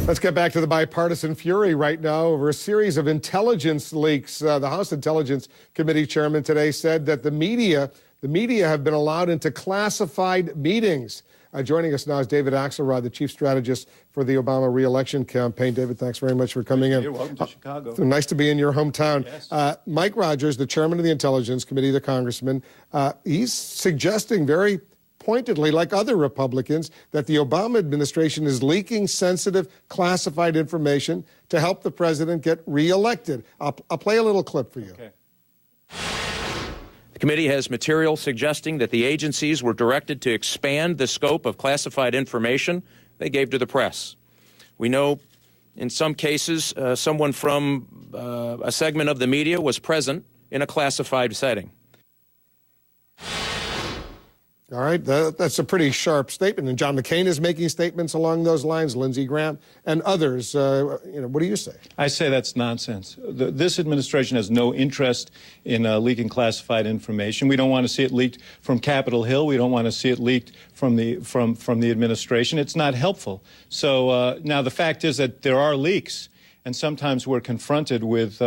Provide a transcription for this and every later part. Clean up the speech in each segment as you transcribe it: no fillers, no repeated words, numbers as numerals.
Let's get back to the bipartisan fury right now over a series of intelligence leaks. The House Intelligence Committee chairman today said that the media have been allowed into classified meetings. Joining us now is David Axelrod, the chief strategist for the Obama re-election campaign. David, thanks very much for coming in. You're welcome to Chicago. Nice to be in your hometown. Yes. Mike Rogers, the chairman of the Intelligence Committee, the congressman, he's suggesting very pointedly, like other Republicans, that the Obama administration is leaking sensitive, classified information to help the president get reelected. I'll play a little clip for you. Okay. The committee has material suggesting that the agencies were directed to expand the scope of classified information they gave to the press. We know in some cases someone from a segment of the media was present in a classified setting. All right, that's a pretty sharp statement. And John McCain is making statements along those lines, Lindsey Graham and others. What do you say? I say that's nonsense. This administration has no interest in leaking classified information. We don't want to see it leaked from Capitol Hill. We don't want to see it leaked from the administration. It's not helpful. So now the fact is that there are leaks, and sometimes we're confronted with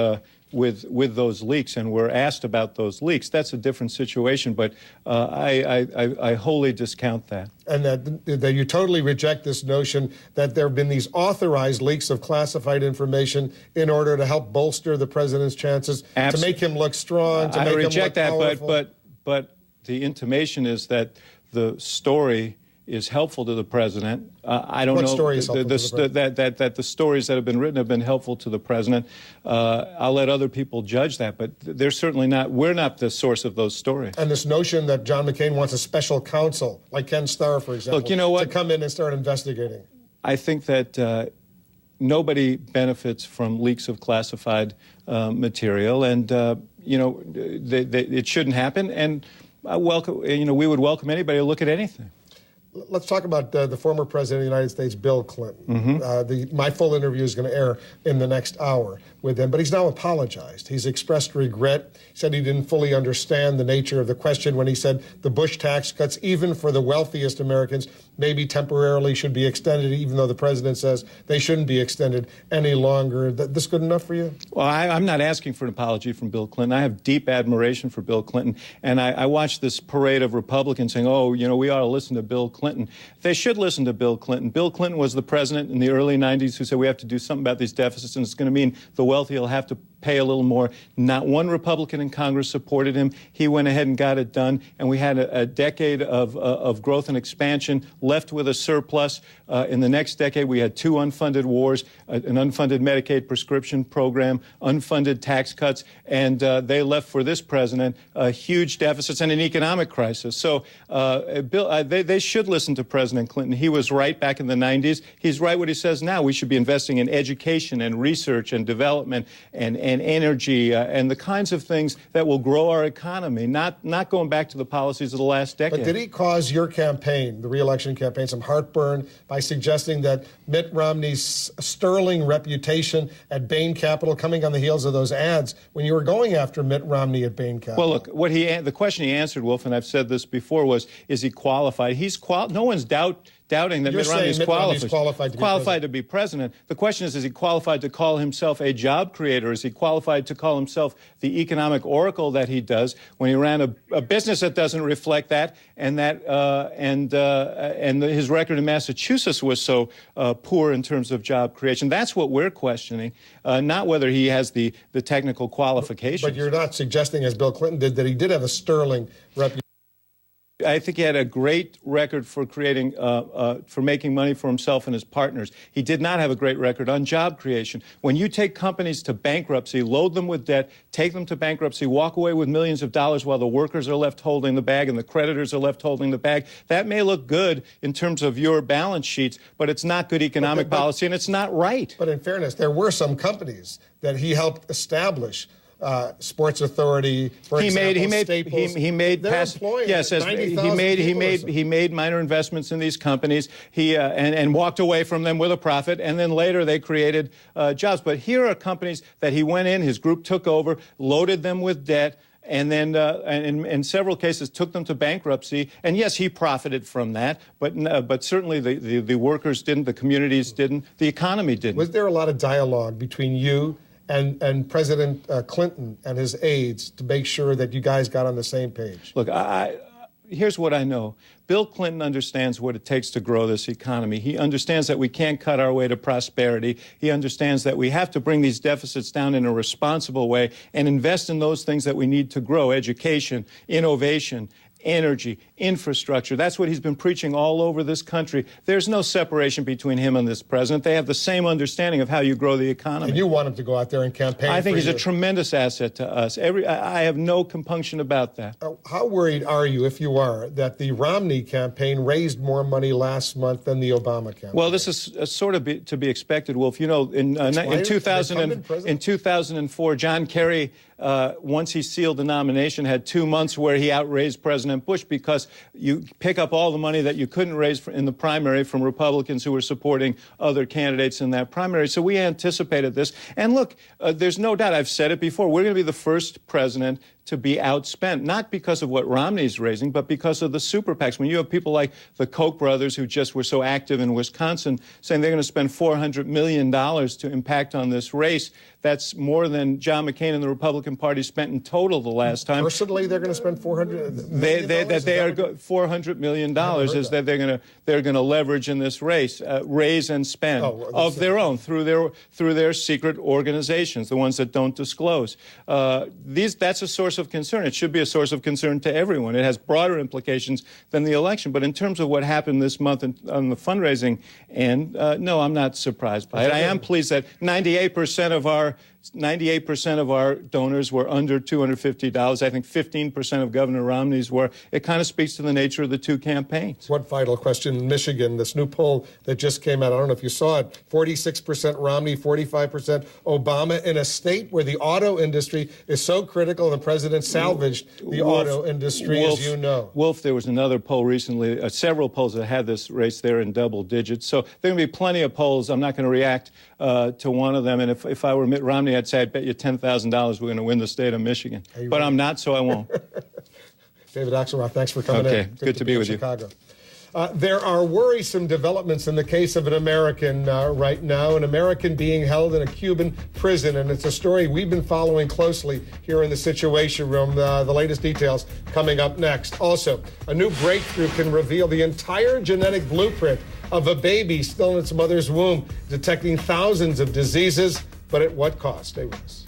those leaks, and we're asked about those leaks. That's a different situation, but I wholly discount that. And that you totally reject this notion that there have been these authorized leaks of classified information in order to help bolster the president's chances, to make him look strong, to make him look powerful. I reject that, but the intimation is that the story is helpful to the president. I don't know. What story is helpful to the president? That the stories that have been written have been helpful to the president. I'll let other people judge that, but they're certainly not. We're not the source of those stories. And this notion that John McCain wants a special counsel, like Ken Starr, for example, look, you know what? to come in and start investigating. I think that nobody benefits from leaks of classified material, and it shouldn't happen. And we would welcome anybody to look at anything. Let's talk about the former president of the United States, Bill Clinton. Mm-hmm. My full interview is going to air in the next hour with him, but he's now apologized. He's expressed regret. He said he didn't fully understand the nature of the question when he said the Bush tax cuts, even for the wealthiest Americans, maybe temporarily should be extended, even though the president says they shouldn't be extended any longer. This good enough for you? Well, I'm not asking for an apology from Bill Clinton. I have deep admiration for Bill Clinton, and I watched this parade of Republicans saying, we ought to listen to Bill Clinton. They should listen to Bill Clinton. Bill Clinton was the president in the early 90s who said we have to do something about these deficits, and it's going to mean the wealthy will have to pay a little more. Not one Republican in Congress supported him. He went ahead and got it done, and we had a decade of growth and expansion, left with a surplus. In the next decade, we had 2 unfunded wars, an unfunded Medicaid prescription program, unfunded tax cuts, and they left for this president huge deficits and an economic crisis. So they should listen to President Clinton. He was right back in the 90s. He's right what he says now. We should be investing in education and research and development and energy and the kinds of things that will grow our economy, not going back to the policies of the last decade. But did he cause your campaign, the re-election campaign, some heartburn by suggesting that Mitt Romney's sterling reputation at Bain Capital, coming on the heels of those ads when you were going after Mitt Romney at Bain Capital? Well, look, the question he answered, Wolf, and I've said this before, was, is he qualified? No one's doubting that Mitt Romney is qualified to be president. The question is he qualified to call himself a job creator? Is he qualified to call himself the economic oracle that he does when he ran a business that doesn't reflect that, and his record in Massachusetts was so poor in terms of job creation? That's what we're questioning, not whether he has the technical qualifications. But you're not suggesting, as Bill Clinton did, that he did have a sterling reputation. I think he had a great record for for making money for himself and his partners. He did not have a great record on job creation. When you take companies to bankruptcy, load them with debt, take them to bankruptcy, walk away with millions of dollars while the workers are left holding the bag and the creditors are left holding the bag, that may look good in terms of your balance sheets, but it's not good economic policy, and it's not right. But in fairness, there were some companies that he helped establish. Sports Authority, for example, Staples. He made minor investments in these companies. And walked away from them with a profit, and then later they created jobs. But here are companies that he went in, his group took over, loaded them with debt, and then and in several cases took them to bankruptcy. And yes, he profited from that, but certainly the workers didn't, the communities didn't, the economy didn't. Was there a lot of dialogue between you and President Clinton and his aides to make sure that you guys got on the same page? Look, here's what I know. Bill Clinton understands what it takes to grow this economy. He understands that we can't cut our way to prosperity. He understands that we have to bring these deficits down in a responsible way and invest in those things that we need to grow: education, innovation, energy, infrastructure. That's what he's been preaching all over this country. There's no separation between him and this president. They have the same understanding of how you grow the economy. And you want him to go out there and campaign. I think he's a tremendous asset to us. I have no compunction about that. How worried are you, if you are, that the Romney campaign raised more money last month than the Obama campaign? Well, this is sort of to be expected, Wolf. You know, in 2004, John Kerry, once he sealed the nomination, had 2 months where he outraised President Bush because you pick up all the money that you couldn't raise in the primary from Republicans who were supporting other candidates in that primary. So we anticipated this. And look, there's no doubt, I've said it before, we're going to be the first president to be outspent, not because of what Romney's raising, but because of the super PACs. When you have people like the Koch brothers, who just were so active in Wisconsin, saying they're going to spend $400 million to impact on this race, that's more than John McCain and the Republican Party spent in total the last time. Personally, they're going to spend $400 million? $400 million is that they're going to leverage in this race, raise and spend of their own through their secret organizations, the ones that don't disclose. That's a source of concern. It should be a source of concern to everyone. It has broader implications than the election. But in terms of what happened this month on the fundraising end, no, I'm not surprised by it. I am pleased that 98% of our donors were under $250. I think 15% of Governor Romney's were. It kind of speaks to the nature of the two campaigns. One final question. In Michigan, this new poll that just came out, I don't know if you saw it, 46% Romney, 45% Obama, in a state where the auto industry is so critical and the president salvaged the auto industry, as you know. Wolf, there was another poll recently, several polls that had this race there in double digits. So there are going to be plenty of polls. I'm not going to react to one of them. And if I were Mitt Romney, I'd say, I'd bet you $10,000 we're going to win the state of Michigan. But I'm not, so I won't. David Axelrod, thanks for coming in. Okay, good to be with Chicago. There are worrisome developments in the case of an American right now, an American being held in a Cuban prison, and it's a story we've been following closely here in the Situation Room. The latest details coming up next. Also, a new breakthrough can reveal the entire genetic blueprint of a baby still in its mother's womb, detecting thousands of diseases, but at what cost? Stay with us.